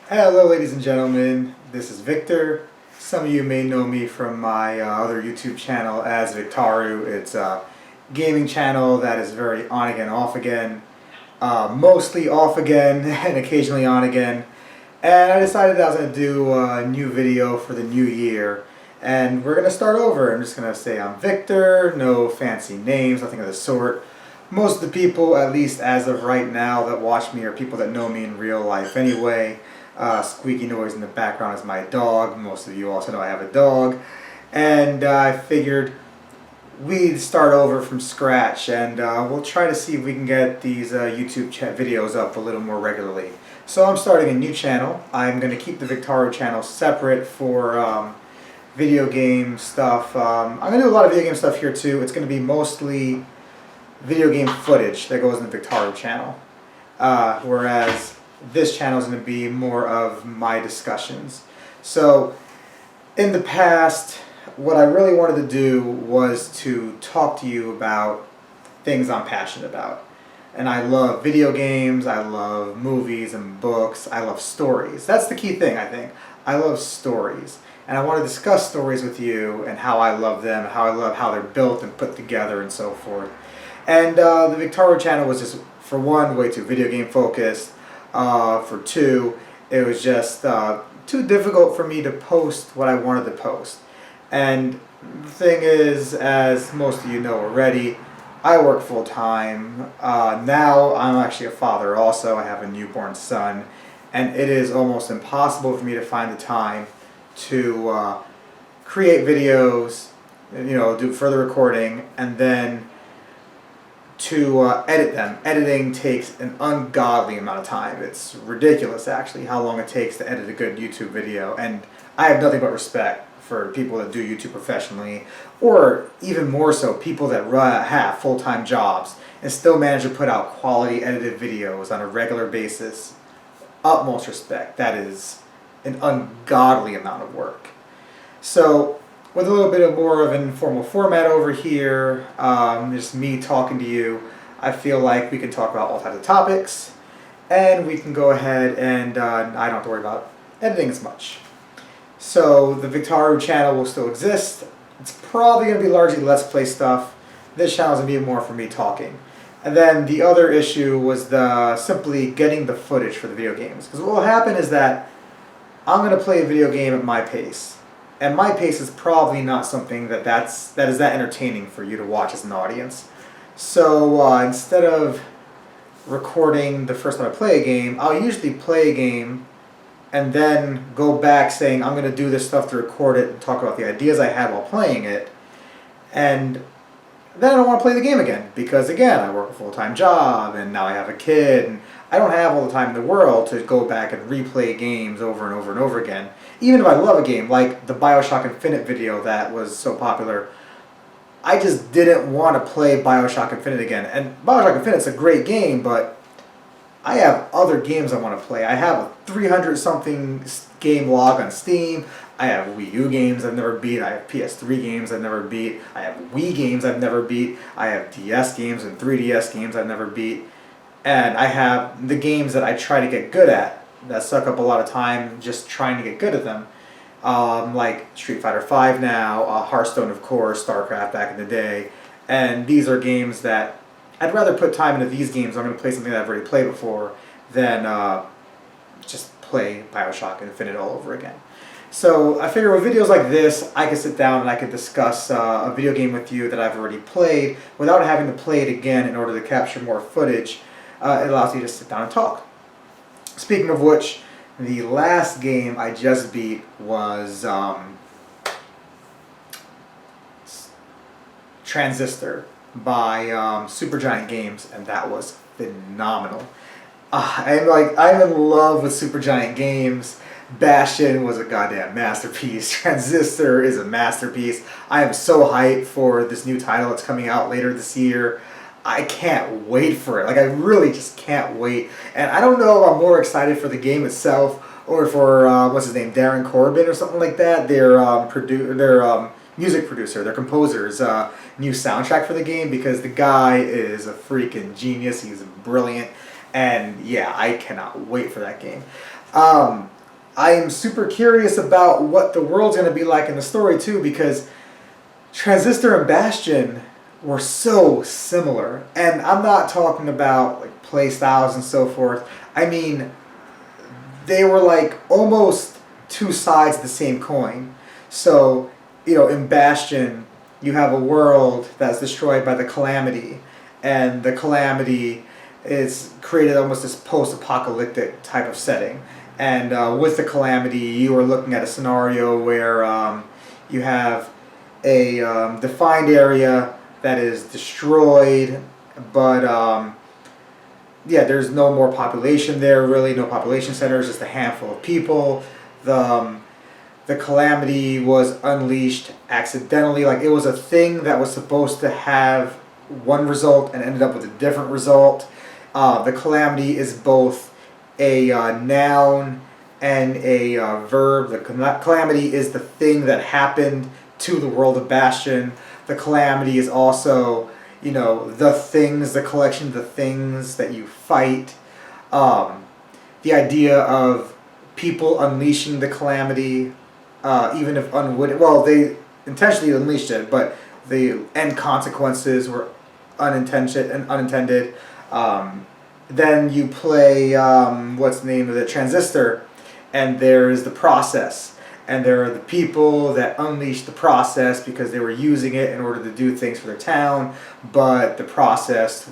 Hello ladies and gentlemen, this is Victor. Some of you may know me from my other YouTube channel as Vicktaru. It's a gaming channel that is very on again, off again, mostly off again and occasionally on again. And I decided I was going to do a new video for the new year. And we're going to start over. I'm just going to say I'm Victor, no fancy names, nothing of the sort. Most of the people, at least as of right now, that watch me are people that know me in real life anyway. Squeaky noise in the background is my dog. Most of you also know I have a dog. And I figured we'd start over from scratch, and we'll try to see if we can get these YouTube videos up a little more regularly. So I'm starting a new channel. I'm going to keep the Vicktaru channel separate for video game stuff. I'm going to do a lot of video game stuff here too. It's going to be mostly video game footage that goes in the Vicktaru channel. Whereas this channel is going to be more of my discussions. So in the past, what I really wanted to do was to talk to you about things I'm passionate about. And I love video games, I love movies and books, I love stories. That's the key thing, I think. I love stories. And I want to discuss stories with you and how I love them, and how I love how they're built and put together and so forth. And the Vicktaru channel was just, for one, way too video game focused. For two, it was just too difficult for me to post what I wanted to post. And the thing is, as most of you know already, I work full time. Now I'm actually a father also. I have a newborn son. And it is almost impossible for me to find the time to create videos, do further recording, and then to edit them. Editing takes an ungodly amount of time. It's ridiculous, actually, how long it takes to edit a good YouTube video. And I have nothing but respect for people that do YouTube professionally, or even more so, people that have full-time jobs and still manage to put out quality edited videos on a regular basis. Utmost respect. That is an ungodly amount of work. So, with a little bit of more of an informal format over here, just me talking to you, I feel like we can talk about all types of topics, and we can go ahead and I don't have to worry about editing as much. So the Vicktaru channel will still exist. It's probably going to be largely Let's Play stuff. This channel is going to be more for me talking. And then the other issue was simply getting the footage for the video games. Because what will happen is that I'm going to play a video game at my pace. And my pace is probably not something that is that entertaining for you to watch as an audience. So instead of recording the first time I play a game, I'll usually play a game and then go back saying I'm going to do this stuff to record it and talk about the ideas I had while playing it. And then I don't want to play the game again because, again, I work a full-time job and now I have a kid and I don't have all the time in the world to go back and replay games over and over and over again. Even if I love a game, like the BioShock Infinite video that was so popular, I just didn't want to play BioShock Infinite again. And BioShock Infinite's a great game, but I have other games I want to play. I have a 300-something game log on Steam. I have Wii U games I've never beat. I have PS3 games I've never beat. I have Wii games I've never beat. I have DS games and 3DS games I've never beat. And I have the games that I try to get good at that suck up a lot of time just trying to get good at them. Like Street Fighter V now, Hearthstone of course, StarCraft back in the day. And these are games that I'd rather put time into these games. I'm going to play something that I've already played before than just play BioShock Infinite all over again. So I figure with videos like this, I can sit down and I can discuss a video game with you that I've already played without having to play it again in order to capture more footage. It allows you to sit down and talk. Speaking of which, the last game I just beat was Transistor by Supergiant Games, and that was phenomenal. I'm in love with Supergiant Games. Bastion was a goddamn masterpiece. Transistor is a masterpiece. I am so hyped for this new title that's coming out later this year. I can't wait for it. Like, I really just can't wait. And I don't know if I'm more excited for the game itself or for, what's his name, Darren Corbin or something like that. Their music producer, their composer's new soundtrack for the game, because the guy is a freaking genius. He's brilliant. And yeah, I cannot wait for that game. I am super curious about what the world's going to be like in the story too, because Transistor and Bastion were so similar. And I'm not talking about like play styles and so forth. I mean, they were like almost two sides of the same coin. So, in Bastion, you have a world that's destroyed by the Calamity, and the Calamity is created almost this post-apocalyptic type of setting. And with the Calamity, you are looking at a scenario where you have a defined area that is destroyed, but yeah, there's no more population there, really, no population centers, just a handful of people. The Calamity was unleashed accidentally, like it was a thing that was supposed to have one result and ended up with a different result. The Calamity is both a noun and a verb. The Calamity is the thing that happened to the world of Bastion. The Calamity is also, the things, the collection of the things that you fight. The idea of people unleashing the Calamity, even if unwitting, well, they intentionally unleashed it, but the end consequences were unintended. Then you play, what's the name of it, Transistor, and there is the process. And there are the people that unleashed the process because they were using it in order to do things for their town, but the process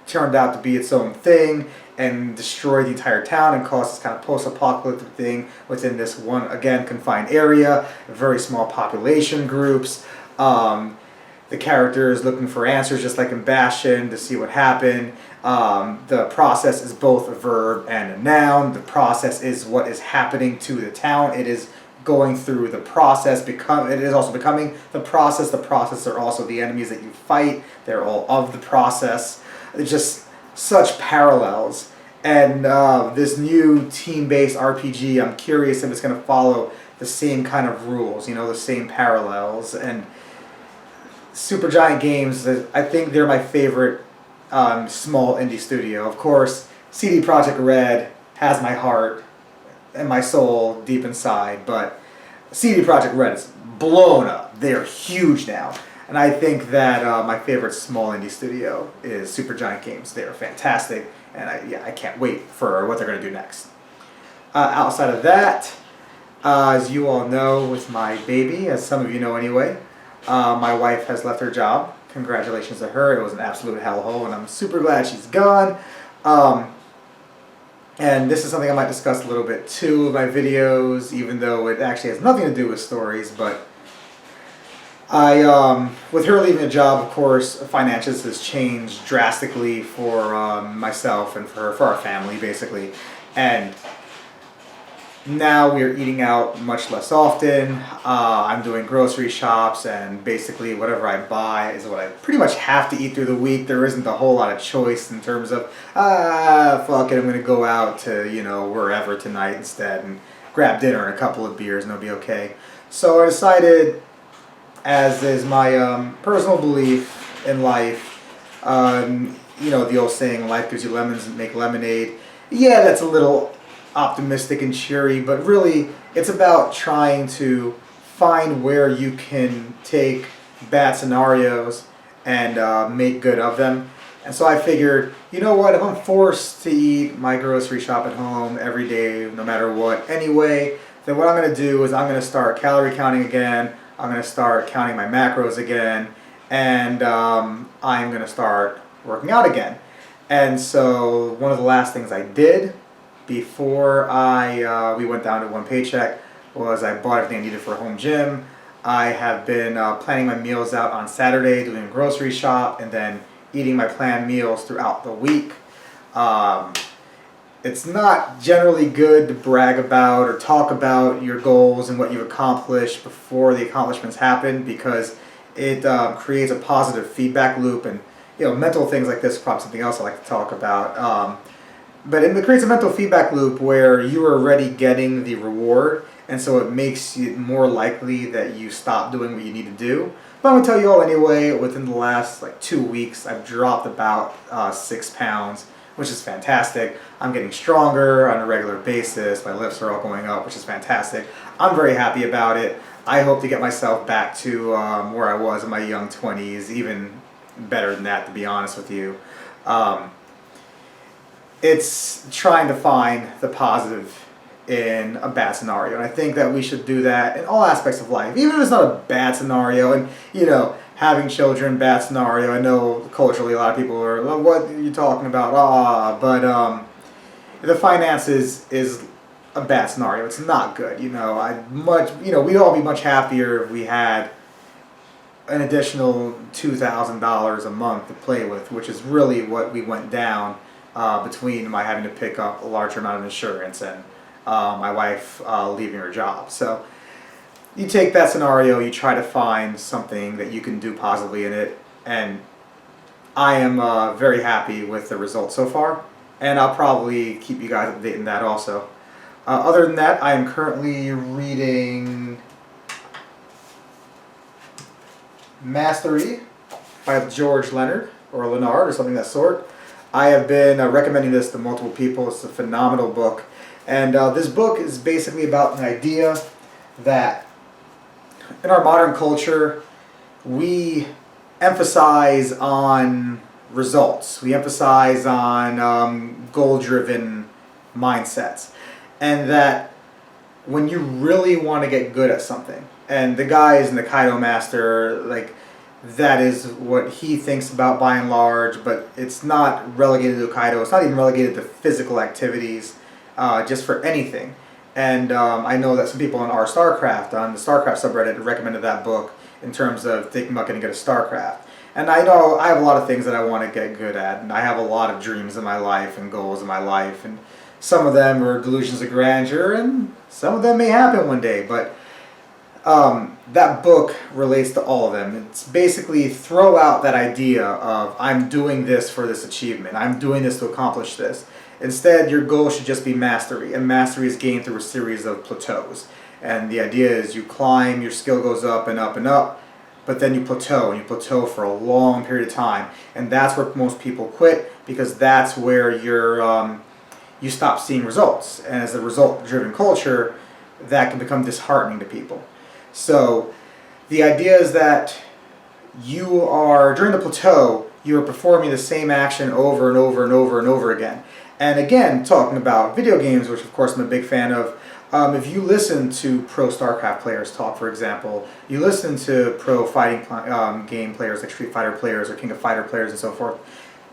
turned out to be its own thing and destroyed the entire town and caused this kind of post-apocalyptic thing within this one, again, confined area, very small population groups. The characters looking for answers, just like in Bastion, to see what happened. The process is both a verb and a noun. The process is what is happening to the town. It is going through the process. It is also becoming the process. The process are also the enemies that you fight. They're all of the process. It's just such parallels. And this new team-based RPG, I'm curious if it's going to follow the same kind of rules, the same parallels. And Supergiant Games, I think they're my favorite small indie studio. Of course, CD Projekt Red has my heart and my soul deep inside, but CD Projekt Red is blown up. They're huge now. And I think that my favorite small indie studio is Supergiant Games. They're fantastic, and I can't wait for what they're going to do next. Outside of that, as you all know, with my baby, as some of you know anyway, my wife has left her job. Congratulations to her. It was an absolute hellhole, and I'm super glad she's gone. And this is something I might discuss a little bit too in my videos, even though it actually has nothing to do with stories. But with her leaving a job, of course, finances has changed drastically for myself and for our family, basically. And now we're eating out much less often. I'm doing grocery shops, and basically whatever I buy is what I pretty much have to eat through the week. There isn't a whole lot of choice in terms of, fuck it, I'm going to go out to, wherever tonight instead and grab dinner and a couple of beers and it'll be okay. So I decided, as is my personal belief in life, the old saying, life gives you lemons and make lemonade. Yeah, that's a little optimistic and cheery, but really it's about trying to find where you can take bad scenarios and make good of them. And so I figured, you know what, if I'm forced to eat my grocery shop at home every day, no matter what, anyway, then what I'm going to do is I'm going to start calorie counting again, I'm going to start counting my macros again, and I'm going to start working out again. And so one of the last things I did before we went down to one paycheck was I bought everything I needed for a home gym. I have been planning my meals out on Saturday, doing a grocery shop, and then eating my planned meals throughout the week. It's not generally good to brag about or talk about your goals and what you've accomplished before the accomplishments happen, because it creates a positive feedback loop, and mental things like this is probably something else I like to talk about. But it creates a mental feedback loop where you are already getting the reward, and so it makes it more likely that you stop doing what you need to do. But I'm going to tell you all anyway, within the last 2 weeks, I've dropped about 6 pounds. which is fantastic. I'm getting stronger on a regular basis. My lifts are all going up, which is fantastic. I'm very happy about it. I hope to get myself back to where I was in my young 20s, even better than that, to be honest with you. It's trying to find the positive in a bad scenario, and I think that we should do that in all aspects of life, even if it's not a bad scenario. And having children, bad scenario. I know culturally a lot of people are, well, what are you talking about? But the finances is a bad scenario. It's not good. We'd all be much happier if we had an additional $2,000 a month to play with, which is really what we went down between my having to pick up a larger amount of insurance and my wife leaving her job. So you take that scenario, you try to find something that you can do positively in it, and I am very happy with the results so far, and I'll probably keep you guys updated on that also. Other than that, I am currently reading Mastery by George Leonard, or Leonard, or something of that sort. I have been recommending this to multiple people. It's a phenomenal book. And this book is basically about an idea that in our modern culture, we emphasize on results. We emphasize on goal-driven mindsets. And that when you really want to get good at something, and the guys in the Kaido Master, that is what he thinks about by and large, but it's not relegated to Kaido. It's not even relegated to physical activities, just for anything. And I know that some people on the StarCraft subreddit recommended that book in terms of thinking about getting good at StarCraft. And I know I have a lot of things that I want to get good at, and I have a lot of dreams in my life and goals in my life, and some of them are delusions of grandeur, and some of them may happen one day, but that book relates to all of them. It's basically throw out that idea of I'm doing this for this achievement, I'm doing this to accomplish this. Instead, your goal should just be mastery, and mastery is gained through a series of plateaus. And the idea is you climb, your skill goes up and up and up, but then you plateau, and you plateau for a long period of time. And that's where most people quit, because that's where you stop seeing results. And as a result-driven culture, that can become disheartening to people. So the idea is that during the plateau, you are performing the same action over and over and over and over again. And again, talking about video games, which of course I'm a big fan of, if you listen to pro StarCraft players talk, for example, you listen to pro fighting game players like Street Fighter players or King of Fighter players and so forth,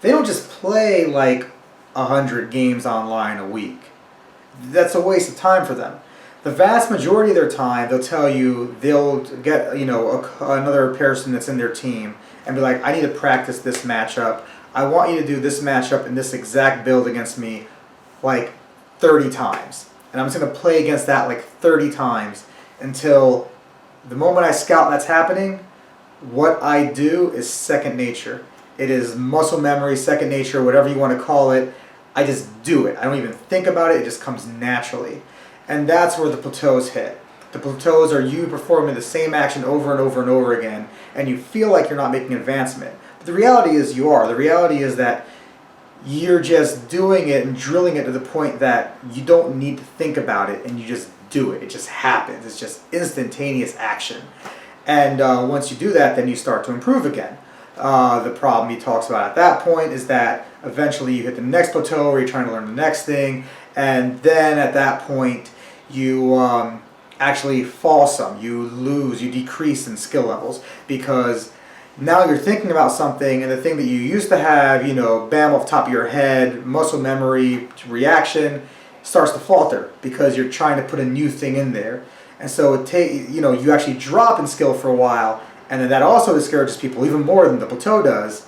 they don't just play 100 games online a week. That's a waste of time for them. The vast majority of their time, they'll tell you they'll get another person that's in their team and be like, I need to practice this matchup. I want you to do this matchup in this exact build against me 30 times. And I'm just going to play against that 30 times until the moment I scout that's happening, what I do is second nature. It is muscle memory, second nature, whatever you want to call it. I just do it. I don't even think about it. It just comes naturally. And that's where the plateaus hit. The plateaus are you performing the same action over and over and over again, and you feel like you're not making advancement. But the reality is you are. The reality is that you're just doing it and drilling it to the point that you don't need to think about it, and you just do it. It just happens. It's just instantaneous action. And once you do that, then you start to improve again. The problem he talks about at that point is that eventually you hit the next plateau where you're trying to learn the next thing, and then at that point you actually fall some, you lose, you decrease in skill levels, because now you're thinking about something, and the thing that you used to have, bam, off the top of your head, muscle memory, reaction, starts to falter because you're trying to put a new thing in there. And so you actually drop in skill for a while, and then that also discourages people even more than the plateau does.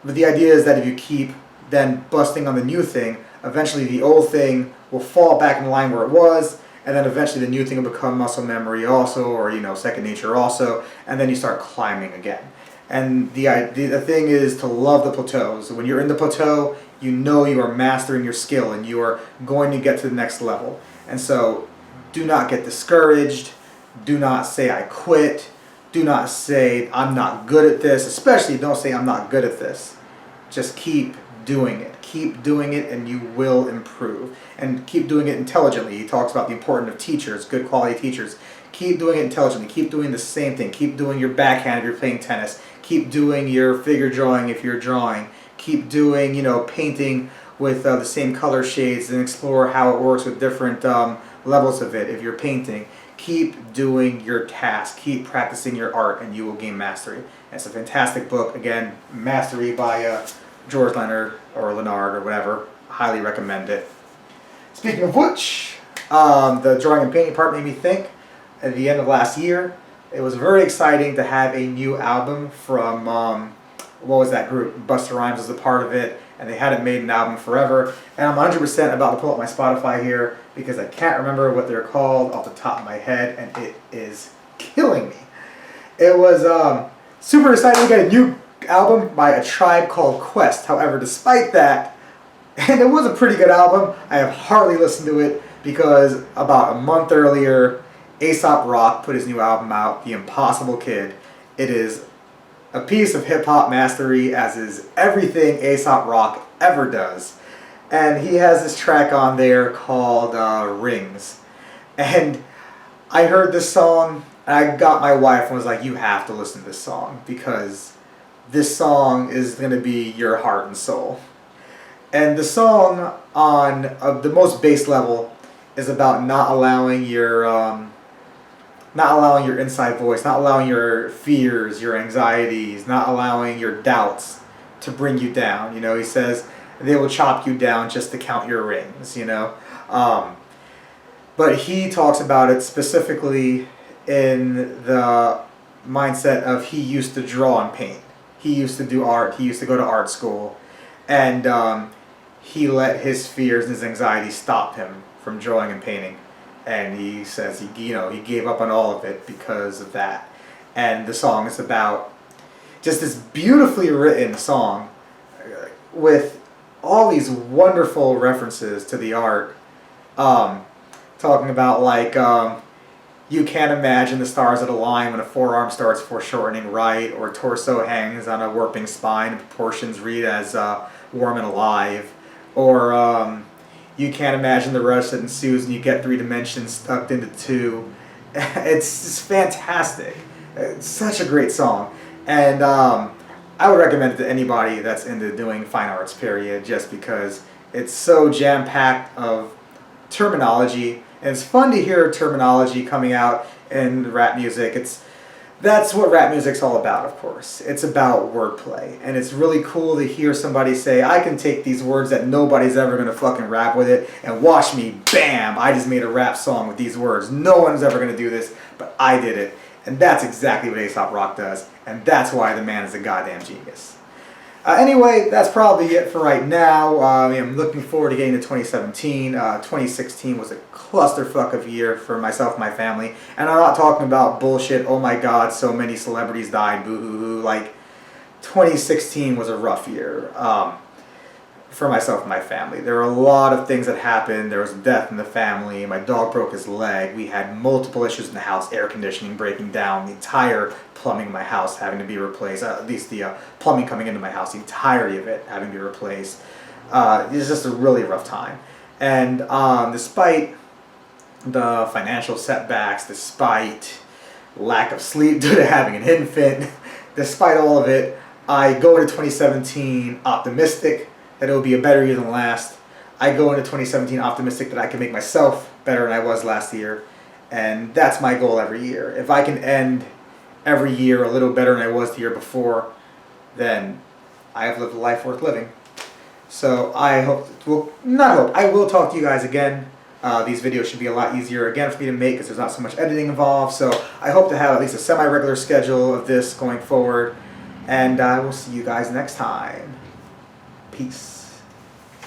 But the idea is that if you keep then busting on the new thing, eventually the old thing will fall back in line where it was, and then eventually the new thing will become muscle memory also, or second nature also, and then you start climbing again. And the thing is to love the plateaus. When you're in the plateau, you are mastering your skill and you are going to get to the next level. And so do not get discouraged. Do not say I quit. Do not say I'm not good at this. Especially don't say I'm not good at this. Just keep doing it. Keep doing it and you will improve. And keep doing it intelligently. He talks about the importance of teachers, good quality teachers. Keep doing it intelligently. Keep doing the same thing. Keep doing your backhand if you're playing tennis. Keep doing your figure drawing if you're drawing. Keep doing, painting with the same color shades and explore how it works with different levels of it if you're painting. Keep doing your task. Keep practicing your art and you will gain mastery. It's a fantastic book. Again, Mastery by George Leonard or Leonard or whatever. Highly recommend it. Speaking of which, the drawing and painting part made me think at the end of last year, it was very exciting to have a new album from, what was that group? Busta Rhymes was a part of it, and they hadn't made an album forever. And I'm 100% about to pull up my Spotify here because I can't remember what they're called off the top of my head, and it is killing me. It was super exciting to get a new album by A Tribe Called Quest. However, despite that, and it was a pretty good album, I have hardly listened to it because about a month earlier, A$AP Rock put his new album out, The Impossible Kid. It is a piece of hip-hop mastery, as is everything A$AP Rock ever does. And he has this track on there called Rings. And I heard this song, and I got my wife and was like, you have to listen to this song, because this song is going to be your heart and soul. And the song on the most base level is about not allowing your inside voice, not allowing your fears, your anxieties, not allowing your doubts to bring you down. He says they will chop you down just to count your rings, But he talks about it specifically in the mindset of he used to draw and paint. He used to do art. He used to go to art school. And he let his fears and his anxiety stop him from drawing and painting. And he says he gave up on all of it because of that. And the song is about just this beautifully written song with all these wonderful references to the art. Talking about you can't imagine the stars that align when a forearm starts foreshortening right, or torso hangs on a warping spine and proportions read as warm and alive, or you can't imagine the rush that ensues when you get 3 dimensions stuck into 2. It's just fantastic. It's such a great song. And I would recommend it to anybody that's into doing fine arts, period, just because it's so jam-packed of terminology. And it's fun to hear terminology coming out in rap music. That's what rap music's all about, of course. It's about wordplay. And it's really cool to hear somebody say, I can take these words that nobody's ever going to fucking rap with it, and watch me, bam, I just made a rap song with these words. No one's ever going to do this, but I did it. And that's exactly what A$AP Rock does. And that's why the man is a goddamn genius. Anyway, that's probably it for right now. I'm looking forward to getting to 2017. 2016 was a clusterfuck of a year for myself and my family. And I'm not talking about bullshit, oh my god, so many celebrities died, boo-hoo-hoo. 2016 was a rough year for myself and my family. There were a lot of things that happened. There was death in the family. My dog broke his leg. We had multiple issues in the house, air conditioning breaking down, the entire plumbing in my house having to be replaced, at least the plumbing coming into my house, the entirety of it having to be replaced. It was just a really rough time. And despite the financial setbacks, despite lack of sleep due to having an infant, despite all of it, I go into 2017 optimistic that it will be a better year than last. I go into 2017 optimistic that I can make myself better than I was last year. And that's my goal every year. If I can end every year a little better than I was the year before, then I have lived a life worth living. So I will talk to you guys again. These videos should be a lot easier again for me to make because there's not so much editing involved. So I hope to have at least a semi-regular schedule of this going forward. And I will see you guys next time. Peace.